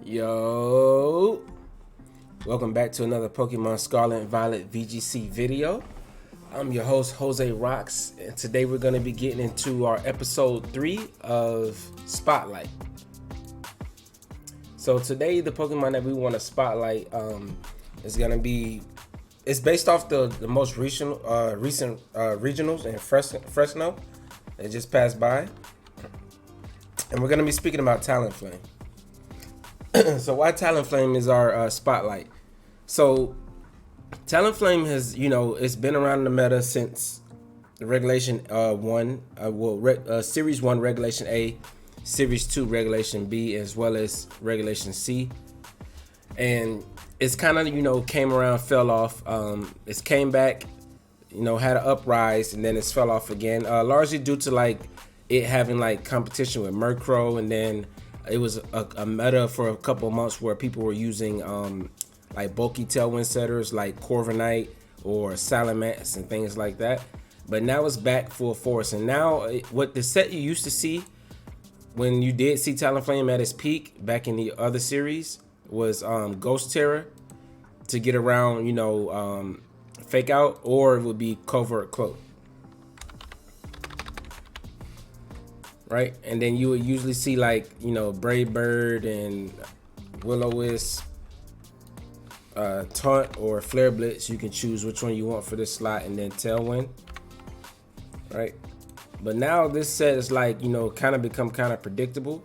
Yo, welcome back to another Pokemon Scarlet Violet VGC video. I'm your host Jose Rocks, and today we're going to be getting into our episode 3 of Spotlight. So today the Pokemon that we want to spotlight is going to be, it's based off the most recent regionals in Fresno that just passed by, and we're going to be speaking about Talonflame. So why Talonflame is our spotlight? So Talonflame has, it's been around the meta since the Regulation 1, Series 1 Regulation A, Series 2 Regulation B, as well as Regulation C. And it's kind of, came around, fell off. It's came back, had an uprise, and then it's fell off again, largely due to it having competition with Murkrow, and then it was a meta for a couple of months where people were using bulky tailwind setters like Corviknight or Salamence and things like that. But now it's back full force. And now what the set you used to see when you did see Talonflame at its peak back in the other series was Ghost Terror to get around, Fake Out, or it would be Covert Cloak. Right, and then you would usually see Brave Bird and Will-O-Wisp, Taunt or Flare Blitz. You can choose which one you want for this slot, and then Tailwind. Right, but now this set is kind of become kind of predictable.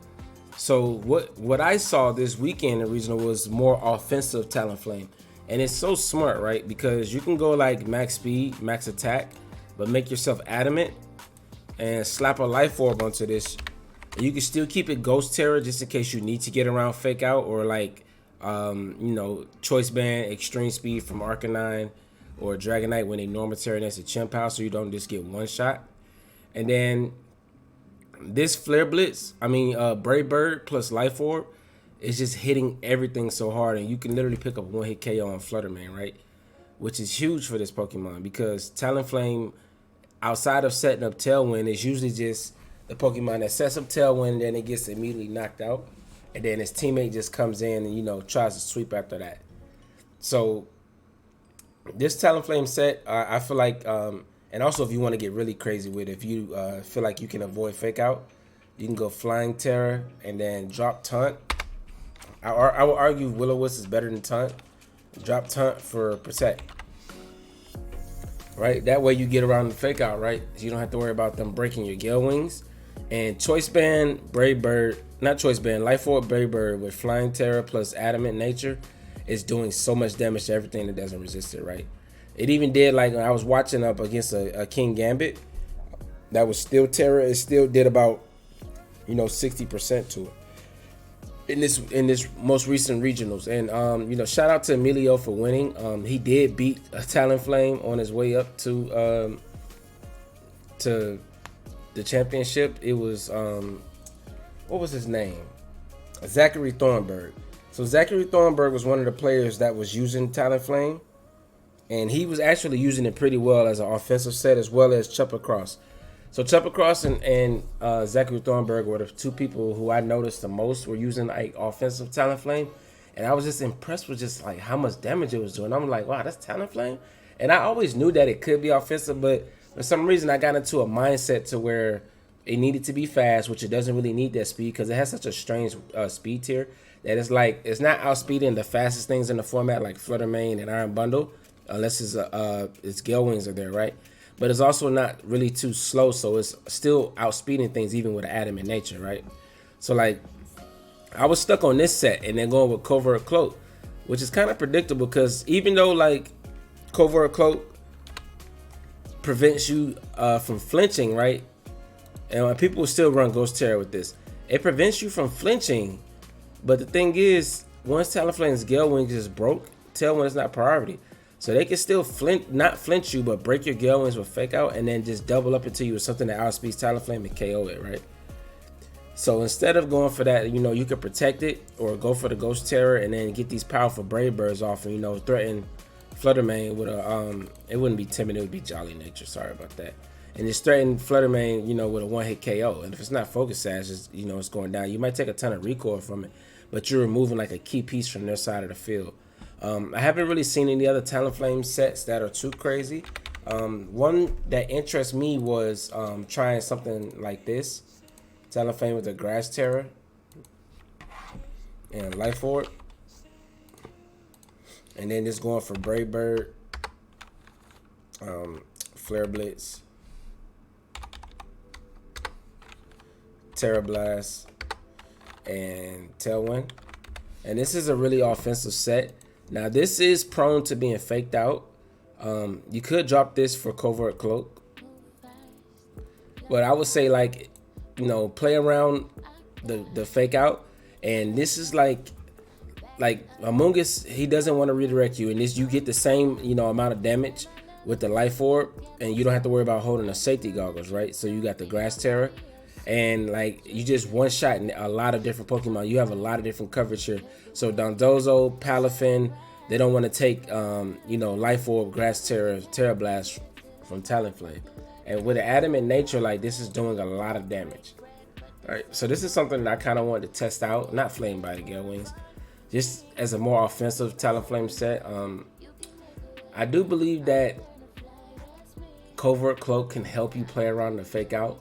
So what I saw this weekend in regional was more offensive Talonflame, and it's so smart, right? Because you can go max speed, max attack, but make yourself adamant and slap a life orb onto this. You can still keep it Ghost Terror just in case you need to get around Fake Out, or Choice Band, Extreme Speed from Arcanine or Dragonite when they normal Terror next to Chimp House, so you don't just get one shot. And then this Flare Blitz, Brave Bird plus Life Orb is just hitting everything so hard, and you can literally pick up one hit KO on Flutterman, right? Which is huge for this Pokemon, because Talonflame, outside of setting up Tailwind, is usually just the Pokemon that sets up Tailwind and then it gets immediately knocked out, and then his teammate just comes in and tries to sweep after that. So this Talonflame set, I feel like, and also if you want to get really crazy with it, if you feel like you can avoid Fake Out, you can go Flying Terror and then drop Taunt. I would argue Will-O-Wisp is better than Taunt. Drop Taunt for Protect. Right, that way you get around the Fake Out, right? So you don't have to worry about them breaking your Gale Wings. And Choice Band, Brave Bird, not Choice Band, Life Orb, Brave Bird with Flying Terror plus Adamant Nature is doing so much damage to everything that doesn't resist it, right? It even did, when I was watching up against a King Gambit that was still Terror, it still did about 60% to it in this most recent regionals. And shout out to Emilio for winning. He did beat Talonflame on his way up to the championship. It was what was his name? Zachary Thornburg. So Zachary Thornburg was one of the players that was using Talonflame, and he was actually using it pretty well as an offensive set, as well as Chupacross. So Chupacross and Zachary Thornburg were the two people who I noticed the most were using offensive Talonflame, and I was just impressed with just how much damage it was doing. I'm like, wow, that's Talonflame. And I always knew that it could be offensive, but for some reason I got into a mindset to where it needed to be fast, which it doesn't really need that speed because it has such a strange speed tier that it's not outspeeding the fastest things in the format like Fluttermane and Iron Bundle, unless its Gale Wings are there, right? But it's also not really too slow, so it's still outspeeding things even with an adamant nature, right? So I was stuck on this set and then going with Covert Cloak, which is kind of predictable because even though Covert Cloak prevents you from flinching, right? And people will still run Ghost Terror with this. It prevents you from flinching, but the thing is, once Talonflame's Gale Wings is broke, Tailwind is not priority. So they can still not flinch you, but break your Gale Wings with Fake Out and then just double up into you with something that outspeeds Talonflame and KO it, right? So instead of going for that, you could protect it or go for the Ghost Terror and then get these powerful Brave Birds off and, threaten Fluttermane with a, it wouldn't be Timid, it would be Jolly Nature. Sorry about that. And just threaten Fluttermane, with a one-hit KO. And if it's not Focus Sash, it's going down. You might take a ton of recoil from it. but you're removing like a key piece from their side of the field. I haven't really seen any other Talonflame sets that are too crazy. One that interests me was trying something like this. Talonflame with the Grass Terror and Life Orb. And then just going for Brave Bird, Flare Blitz, Terra Blast, and Tailwind. And this is a really offensive set. Now this is prone to being faked out. You could drop this for Covert Cloak, but I would say, like, you know, play around the fake out. And this is like Among Us, he doesn't want to redirect you, and this you get the same, you know, amount of damage with the Life Orb, and you don't have to worry about holding the safety goggles, right? So you got the Grass Terror, and like you just one shot a lot of different Pokemon. You have a lot of different coverage here. So Dondozo, Palafin, they don't want to take you know, Life Orb, Grass Terror, Terra Blast from Talonflame. And with the adamant nature, like, this is doing a lot of damage. All right, so this is something that I kind of wanted to test out. Not Flame Bite Gale Wings, just as a more offensive Talonflame set. I do believe that Covert Cloak can help you play around the fake out.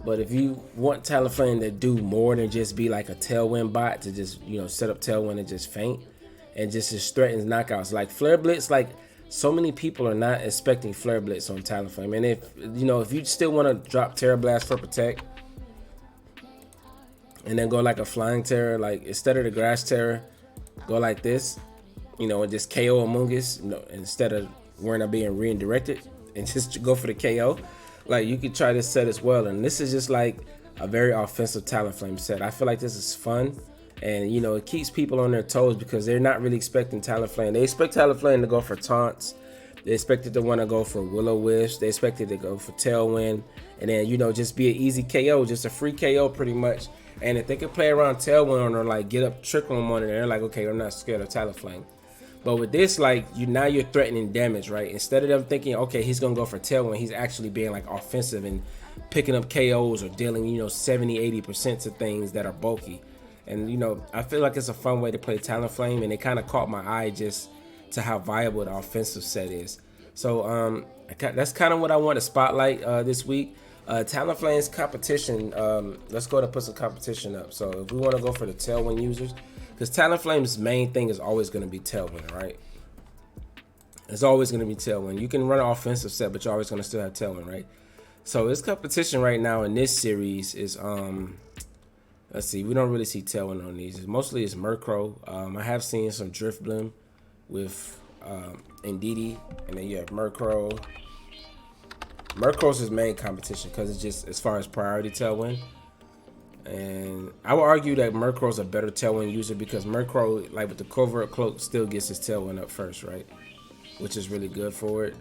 But if you want Talonflame to do more than just be like a Tailwind bot, to just, you know, set up Tailwind and just faint and just threatens knockouts, like Flare Blitz, like so many people are not expecting Flare Blitz on Talonflame. And if, you know, if you still want to drop Terra Blast for Protect and then go like a Flying Terror, like instead of the Grass Terror, go like this, you know, and just KO Among Us, you know, instead of worrying about being redirected, and just go for the KO. Like, you could try this set as well. And this is just like a very offensive Talonflame set. I feel like this is fun, and you know, it keeps people on their toes because they're not really expecting Talonflame. They expect Talonflame to go for taunts. They expect it to want to go for Will-O-Wisp. They expect it to go for Tailwind, and then, you know, just be an easy KO, just a free KO pretty much. And if they could play around Tailwind or like get up Trick Room on it, they're like, okay, I'm not scared of Talonflame. But with this, like, now you're threatening damage, right? Instead of them thinking, okay, he's gonna go for Tailwind, he's actually being like offensive and picking up KOs or dealing, you know, 70-80% to things that are bulky. And, you know, I feel like it's a fun way to play Talonflame, and it kind of caught my eye just to how viable the offensive set is. So that's kind of what I want to spotlight this week. Talonflame's competition, let's go to put some competition up. So if we want to go for the Tailwind users, because Talonflame's main thing is always going to be Tailwind, right? It's always going to be Tailwind. You can run an offensive set, but you're always going to still have Tailwind, right? So this competition right now in this series is, let's see, we don't really see Tailwind on these. Mostly it's Murkrow. I have seen some Drifblim with Indeedee, and then you have Murkrow. Murkrow's his main competition because it's just as far as priority Tailwind. And I would argue that Murkrow's a better Tailwind user because Murkrow, like with the Covert Cloak, still gets his Tailwind up first, right? Which is really good for it.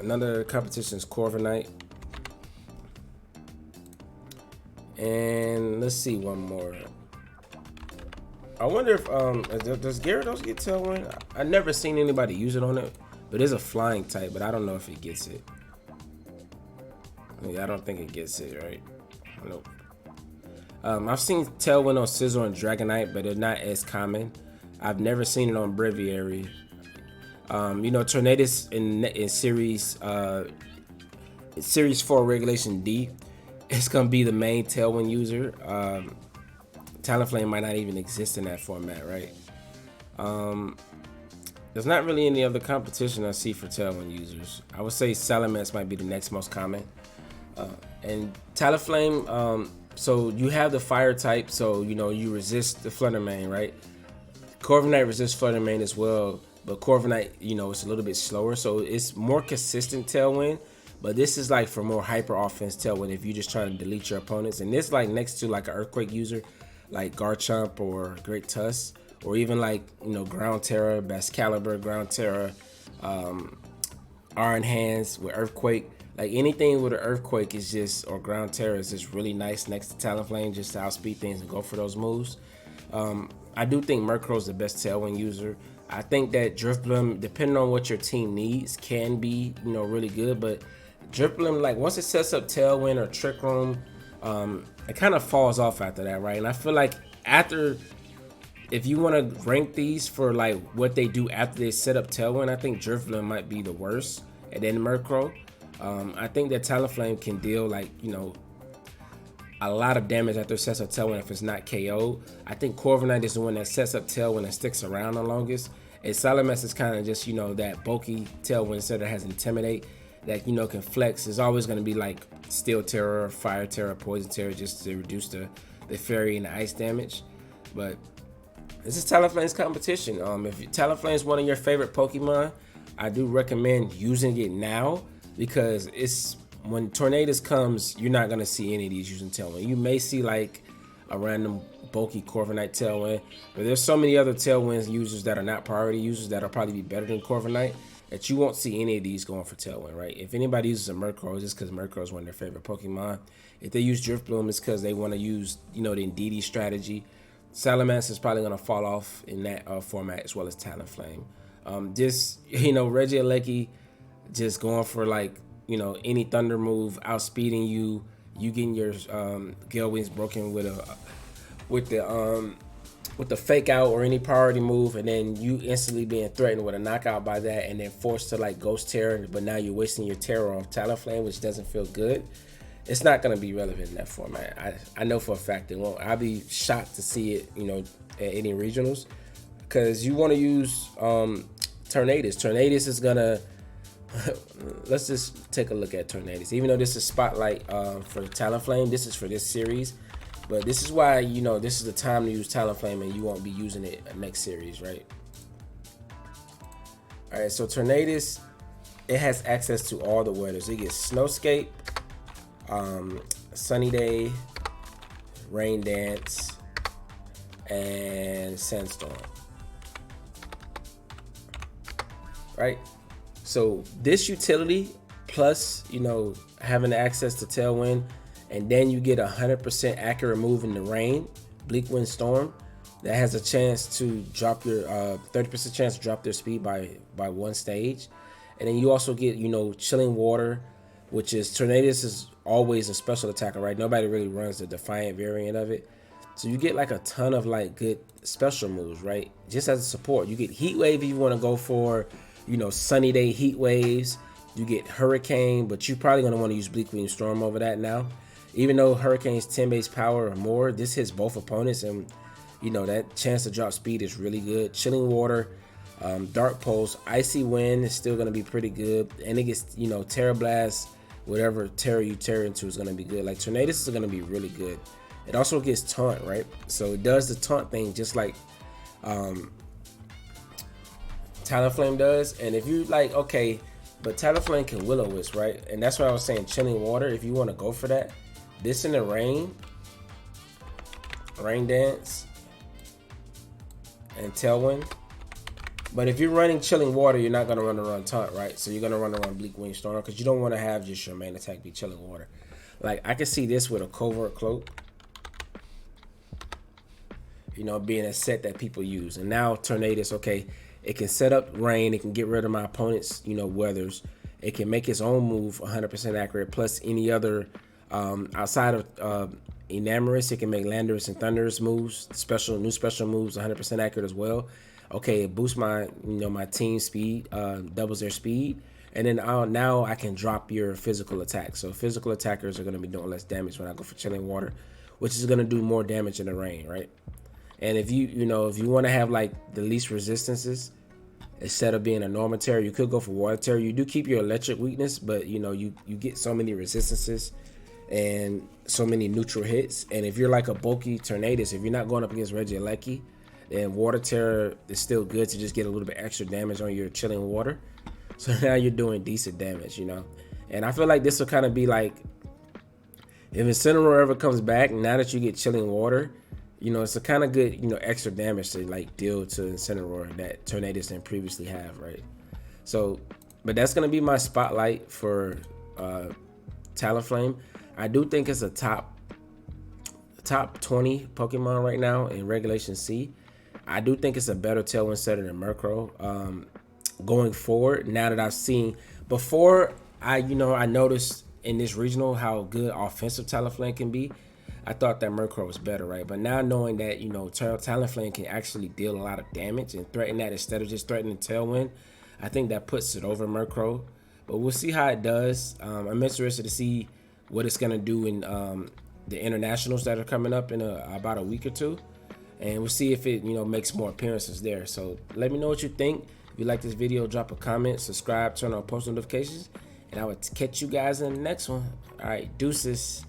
Another competition is Corviknight. And let's see one more. I wonder if does Gyarados get Tailwind? I've never seen anybody use it on it, but it's a flying type, but I don't know if it gets it. Yeah, I don't think it gets it, right? Nope. I've seen Tailwind on Scizor and Dragonite, but they're not as common. I've never seen it on Breviary. You know, Tornadus in Series 4 Regulation D, it's gonna be the main Tailwind user. Talonflame might not even exist in that format, right? There's not really any other competition I see for Tailwind users. I would say Salamence might be the next most common. And Talonflame, so you have the fire type, so you know you resist the Flutter Mane, right? Corviknight resists Flutter Mane as well, but Corviknight, you know, it's a little bit slower, so it's more consistent Tailwind. But this is like for more hyper offense Tailwind if you're just trying to delete your opponents. And this like next to like an Earthquake user like Garchomp or Great Tusk, or even like, you know, Ground Terror, Excalibur, Ground Terror, Iron Hands with Earthquake. Like anything with an Earthquake is just, or Ground Terror is just really nice next to Talonflame, just to outspeed things and go for those moves. I do think Murkrow's the best Tailwind user. I think that Drifblim, depending on what your team needs, can be, you know, really good. But Drifblim, like once it sets up Tailwind or Trick Room, it kind of falls off after that, right? And I feel like after, if you want to rank these for like what they do after they set up Tailwind, I think Drifloon might be the worst, and then Murkrow. I think that Talonflame can deal like, you know, a lot of damage after it sets up Tailwind if it's not KO'd. I think Corviknight is the one that sets up Tailwind and sticks around the longest. And Salamence is kind of just, you know, that bulky Tailwind set that has Intimidate, that, you know, can flex. It's always going to be like Steel Terror, Fire Terror, Poison Terror, just to reduce the Fairy and the Ice damage. But this is Talonflame's competition. If Talonflame is one of your favorite Pokemon, I do recommend using it now, because it's, when Tornadus comes, you're not going to see any of these using Tailwind. You may see like a random bulky Corviknight Tailwind, but there's so many other Tailwind users that are not priority users that will probably be better than Corviknight that you won't see any of these going for Tailwind, right? If anybody uses a Murkrow, it's just because Murkrow is one of their favorite Pokemon. If they use Drifloon, it's because they want to use, you know, the Indeedee strategy. Salamence is probably going to fall off in that format, as well as Talonflame. Just, you know, Regieleki just going for like, you know, any thunder move, outspeeding you, you getting your Gale Wings broken with the fake out or any priority move, and then you instantly being threatened with a knockout by that, and then forced to like Ghost Terror, but now you're wasting your Terror on Talonflame, which doesn't feel good. It's not going to be relevant in that format. I know for a fact it won't. I'll be shocked to see it, you know, at any regionals, because you want to use Tornadus. Tornadus is going to, let's just take a look at Tornadus. Even though this is Spotlight for Talonflame, this is for this series. But this is why, you know, this is the time to use Talonflame, and you won't be using it next series, right? All right, so Tornadus, it has access to all the weathers. It gets Snowscape, Sunny Day, Rain Dance, and Sandstorm, right? So this utility, plus, you know, having access to Tailwind, and then you get 100% accurate move in the rain, Bleak Wind Storm, that has a chance to drop your 30% chance to drop their speed by one stage. And then you also get, you know, Chilling Water, which is, Tornadus is always a special attacker, right? Nobody really runs the Defiant variant of it. So you get like a ton of like good special moves, right? Just as a support. You get Heat Wave if you want to go for, you know, Sunny Day Heat Waves. You get Hurricane, but you're probably going to want to use Bleak Wind Storm over that now. Even though Hurricane's 10 base power or more, this hits both opponents, and, you know, that chance to drop speed is really good. Chilling Water, Dark Pulse, Icy Wind is still going to be pretty good. And it gets, you know, Terra Blast, whatever Terra you tear into is going to be good. Like Tornadus is going to be really good. It also gets Taunt, right? So it does the Taunt thing just like Talonflame does. And if you like, okay, but Talonflame can Will-O-Wisp, right? And that's why I was saying Chilling Water, if you want to go for that. This in the rain, Rain Dance, and Tailwind. But if you're running Chilling Water, you're not going to run Taunt, right? So you're going to run Bleak Wind Storm, because you don't want to have just your main attack be Chilling Water. Like, I can see this with a Covert Cloak, you know, being a set that people use. And now Tornadus, okay, it can set up rain, it can get rid of my opponent's, you know, weathers. It can make its own move 100% accurate, plus any other outside of Enamorous, it can make Landorus and Thunderous moves, new special moves 100% accurate as well. Okay, it boosts my, you know, my team speed, doubles their speed, and then now I can drop your physical attack. So physical attackers are going to be doing less damage when I go for Chilling Water, which is going to do more damage in the rain, right? And if you know, if you want to have like the least resistances, instead of being a normal Terror, you could go for Water Terror. You do keep your electric weakness, but you know, you get so many resistances and so many neutral hits. And if you're like a bulky Tornadus, if you're not going up against Regieleki, then Water Terror is still good to just get a little bit extra damage on your Chilling Water. So now you're doing decent damage, you know. And I feel like this will kind of be like, if Incineroar ever comes back, now that you get Chilling Water, you know, it's a kind of good, you know, extra damage to like deal to Incineroar that Tornadus didn't previously have, right? So, but that's going to be my spotlight for Talonflame. I do think it's a top 20 Pokemon right now in Regulation C. I do think it's a better Tailwind setter than Murkrow. Going forward, now that I've seen, before I noticed in this regional how good offensive Talonflame can be. I thought that Murkrow was better, right? But now knowing that, you know, Talonflame can actually deal a lot of damage and threaten that instead of just threatening Tailwind, I think that puts it over Murkrow. But we'll see how it does. I'm interested to see what it's going to do in the internationals that are coming up in about a week or two. And we'll see if it, you know, makes more appearances there. So let me know what you think. If you like this video, drop a comment, subscribe, turn on post notifications. And I will catch you guys in the next one. All right, deuces.